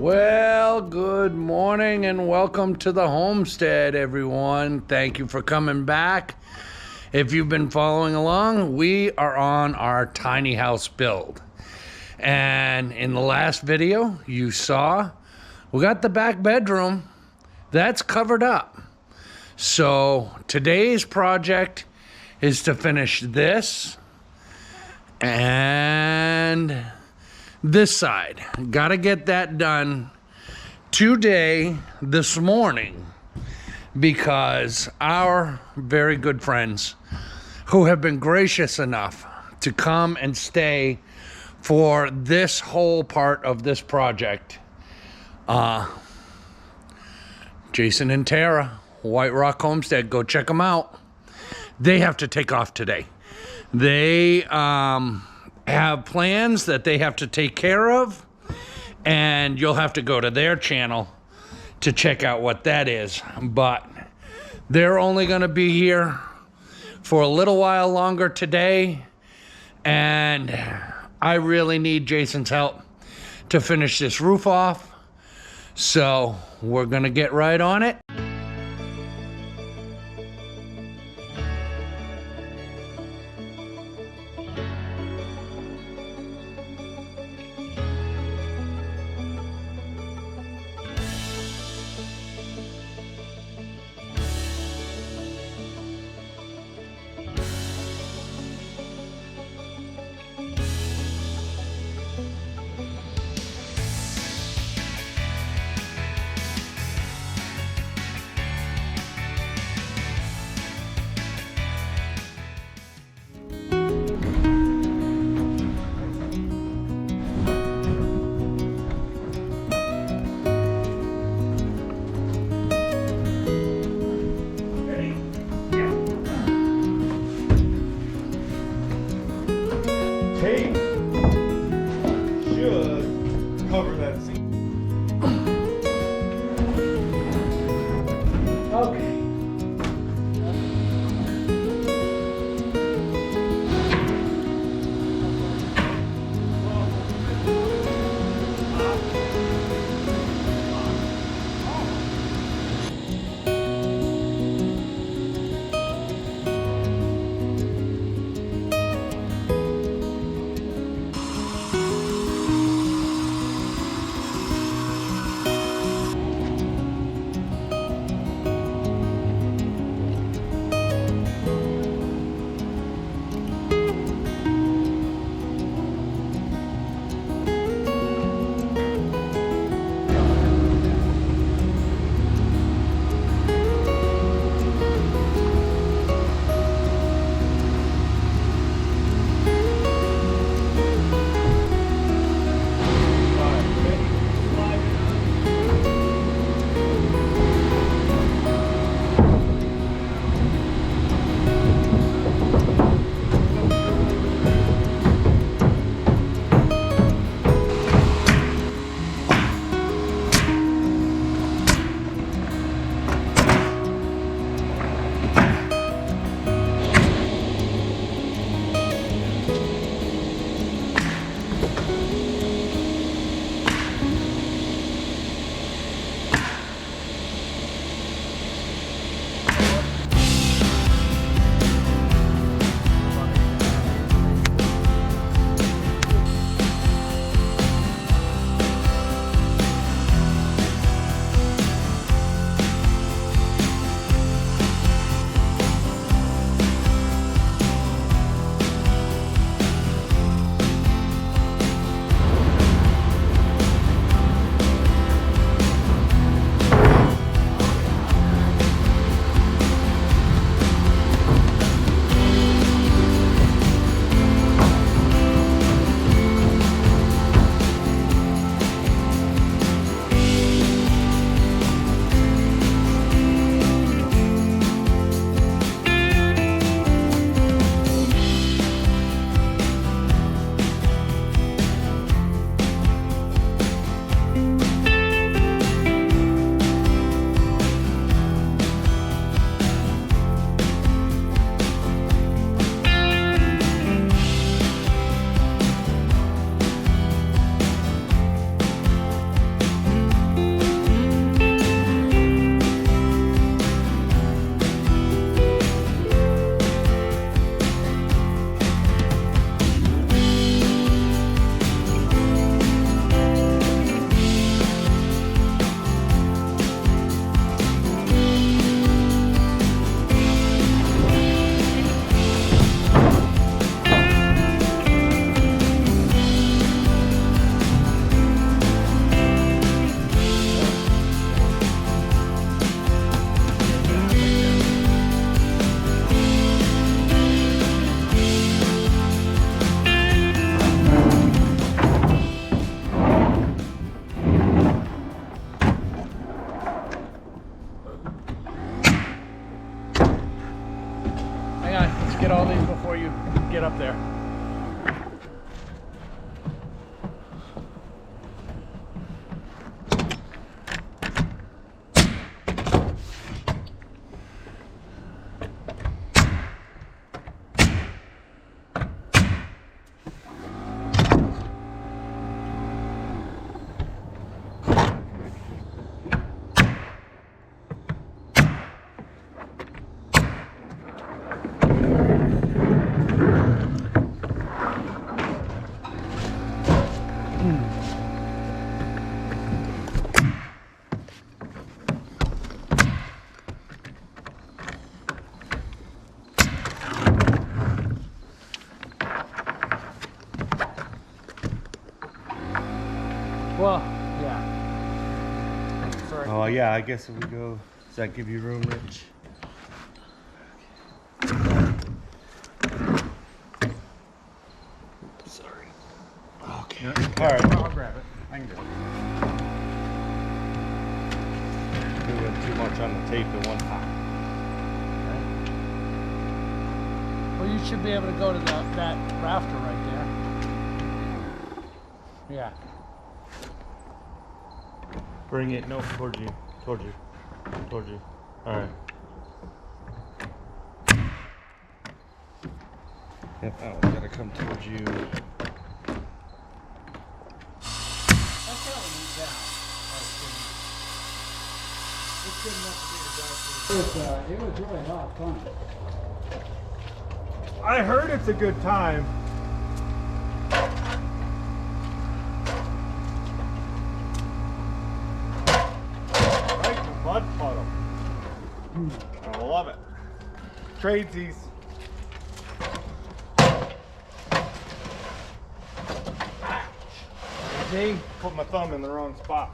Well, good morning and welcome to the homestead, everyone. Thank you for coming back. If you've been following along, we are on our tiny house build. And in the last video, you saw we got the back bedroom that's covered up. So today's project is to finish this and this side. Gotta get that done today, this morning, because our very good friends who have been gracious enough to come and stay for this whole part of this project, Jason and Tara, White Rock Homestead, go check them out. They have to take off today. They have plans that they have to take care of, and you'll have to go to their channel to check out what that is. But they're only going to be here for a little while longer today, and I really need Jason's help to finish this roof off. So we're going to get right on it. Tape should cover that seam. Okay. before you get up there. Well, yeah. Sorry. Oh yeah, I guess if we go, does that give you room, Rich? Sorry. Okay. Yeah. All right. I'll grab it. I can grab it. Doing too much on the tape at one time. Well, you should be able to go to that rafter right there. Yeah. Bring it, no, towards you, towards you, towards you. All right. Yep, that one's gotta come towards you. That's how it went down. It's good enough to be a drive. It was really a lot of fun. I heard it's a good time. Right in the mud puddle. I love it. Tradesies. See? Put my thumb in the wrong spot.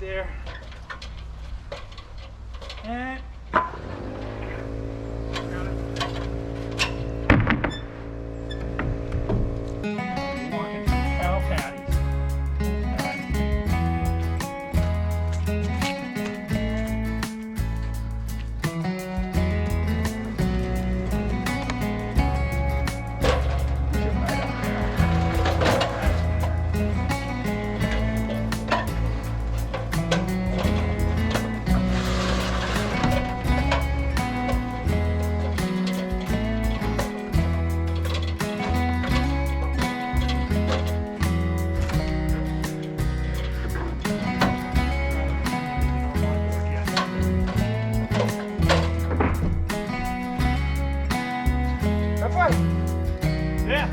there. And walking cattle patties. That's right. Yeah.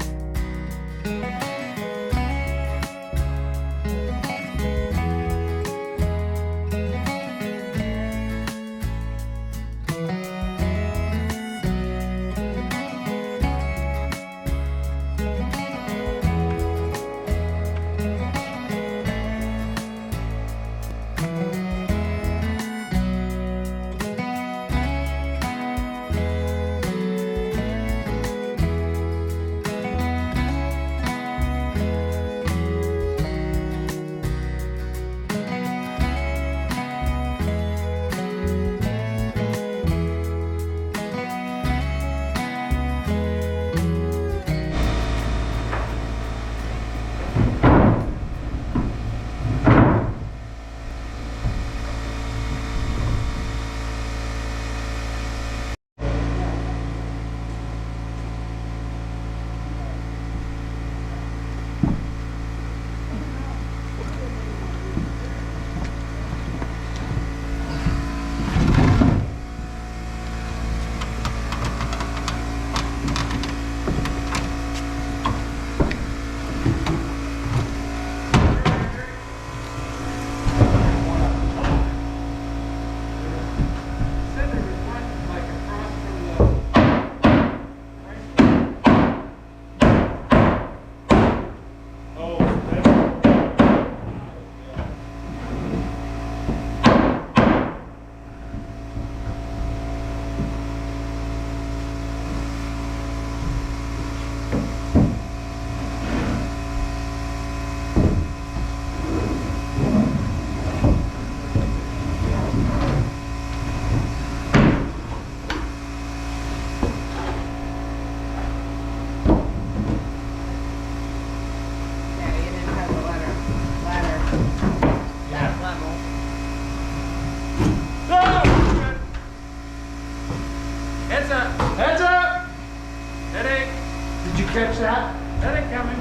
Catch that? That ain't coming.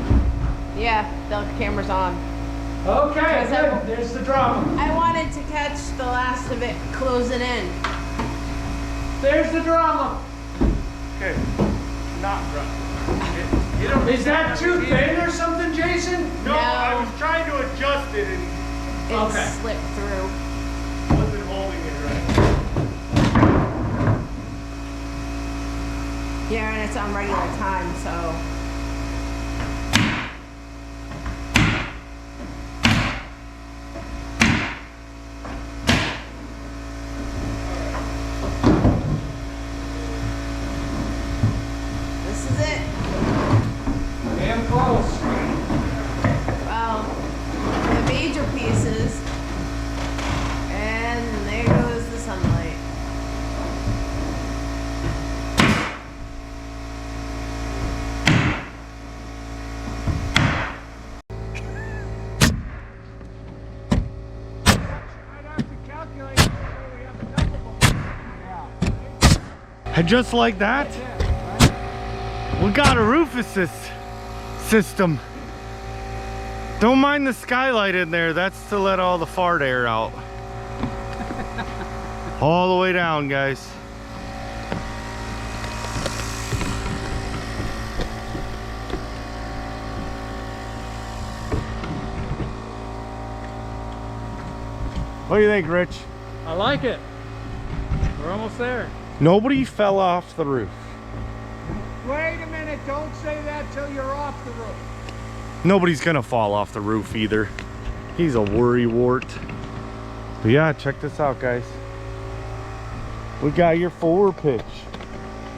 Yeah, the camera's on. Okay, good. There's the drama. I wanted to catch the last of it closing in. There's the drama. Okay. Not drama. You don't. Is that too thin or something, Jason? No, I was trying to adjust it and It Okay. slipped through. wasn't holding it right. Yeah, and it's on regular time, so. This is it. Damn close. Well, the major pieces. And there goes the sunlight. And just like that, we got a roof assist system. Don't mind the skylight in there. That's to let all the fart air out. All the way down, guys. What do you think, Rich? I like it. We're almost there. Nobody fell off the roof. Wait a minute, don't say that till you're off the roof. Nobody's gonna fall off the roof either. He's a worry wart. But yeah, check this out, guys. We got your 4 pitch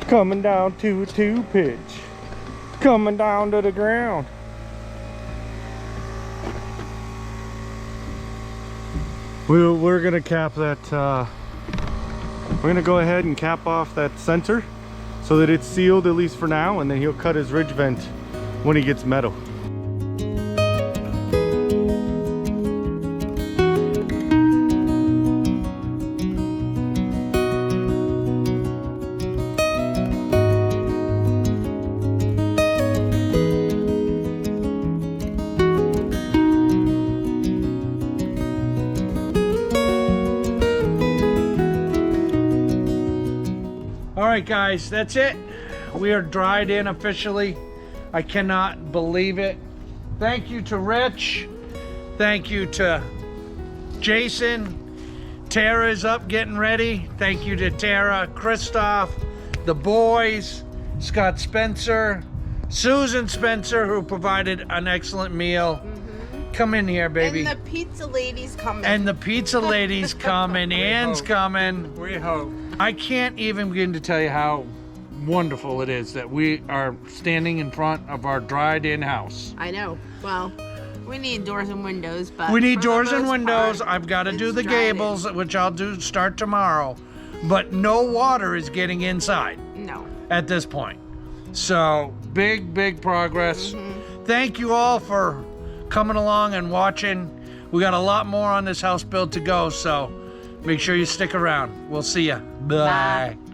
coming down to a 2 pitch, coming down to the ground. We're gonna cap that. We're gonna go ahead and cap off that center so that it's sealed, at least for now, and then he'll cut his ridge vent when he gets metal. All right, guys, that's it. We are dried in officially. I cannot believe it. Thank you to Rich. Thank you to Jason. Tara's up getting ready. Thank you to Tara, Christophe, the boys, Scott Spencer, Susan Spencer, who provided an excellent meal. Come in here, baby. And the pizza lady's coming. And the pizza lady's coming. Ann's coming. We hope. I can't even begin to tell you how wonderful it is that we are standing in front of our dried in house. I know. Well, we need doors and windows, but We need for the doors and most windows. part, I've got to do it's the dried in. gables, which I'll do start tomorrow. But no water is getting inside No. at this point. So big progress. Thank you all for coming along and watching. We got a lot more on this house build to go, so make sure you stick around. We'll see ya. Bye. Bye.